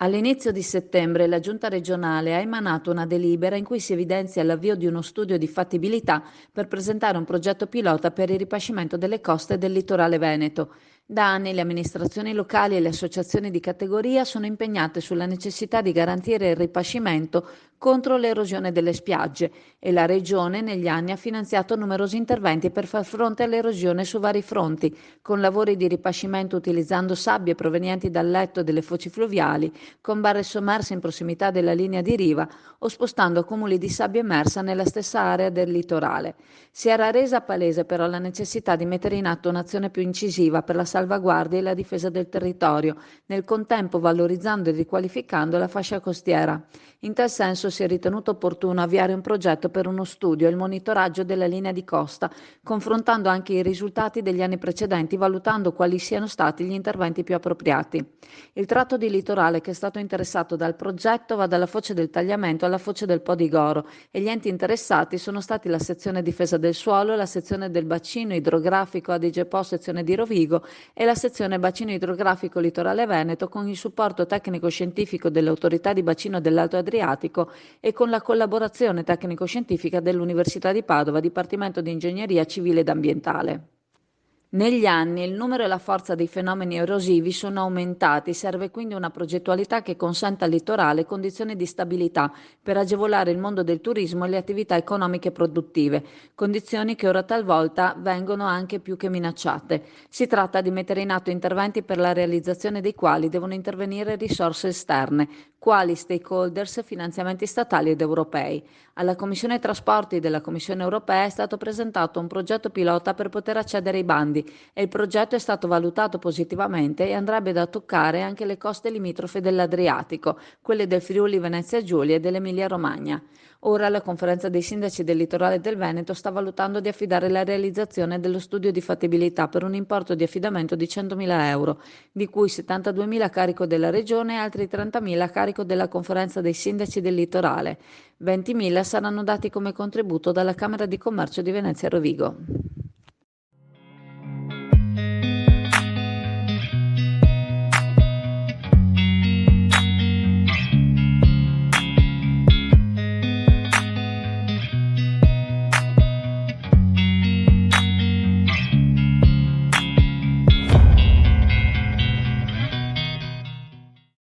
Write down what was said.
All'inizio di settembre la Giunta regionale ha emanato una delibera in cui si evidenzia l'avvio di uno studio di fattibilità per presentare un progetto pilota per il ripascimento delle coste del litorale veneto. Da anni le amministrazioni locali e le associazioni di categoria sono impegnate sulla necessità di garantire il ripascimento contro l'erosione delle spiagge e la Regione negli anni ha finanziato numerosi interventi per far fronte all'erosione su vari fronti, con lavori di ripascimento utilizzando sabbie provenienti dal letto delle foci fluviali, con barre sommerse in prossimità della linea di riva o spostando accumuli di sabbia emersa nella stessa area del litorale. Si era resa palese però la necessità di mettere in atto un'azione più incisiva per la salvaguardia e la difesa del territorio, nel contempo valorizzando e riqualificando la fascia costiera. In tal senso si è ritenuto opportuno avviare un progetto per uno studio e il monitoraggio della linea di costa, confrontando anche i risultati degli anni precedenti, valutando quali siano stati gli interventi più appropriati. Il tratto di litorale che è stato interessato dal progetto va dalla foce del Tagliamento alla foce del Po di Goro e gli enti interessati sono stati la sezione difesa del suolo, la sezione del bacino idrografico Adige-Po sezione di Rovigo e la sezione bacino idrografico litorale veneto con il supporto tecnico-scientifico delle autorità di bacino dell'Alto Adriatico e con la collaborazione tecnico-scientifica dell'Università di Padova, Dipartimento di Ingegneria Civile ed Ambientale. Negli anni il numero e la forza dei fenomeni erosivi sono aumentati, serve quindi una progettualità che consenta al litorale condizioni di stabilità per agevolare il mondo del turismo e le attività economiche e produttive, condizioni che ora talvolta vengono anche più che minacciate. Si tratta di mettere in atto interventi per la realizzazione dei quali devono intervenire risorse esterne, quali stakeholders, finanziamenti statali ed europei. Alla Commissione Trasporti della Commissione europea è stato presentato un progetto pilota per poter accedere ai bandi e il progetto è stato valutato positivamente e andrebbe da toccare anche le coste limitrofe dell'Adriatico, quelle del Friuli Venezia Giulia e dell'Emilia Romagna. Ora la conferenza dei sindaci del litorale del Veneto sta valutando di affidare la realizzazione dello studio di fattibilità per un importo di affidamento di 100.000 euro, di cui 72.000 a carico della Regione e altri 30.000 a carico della conferenza dei sindaci del litorale. 20.000 saranno dati come contributo dalla Camera di Commercio di Venezia Rovigo.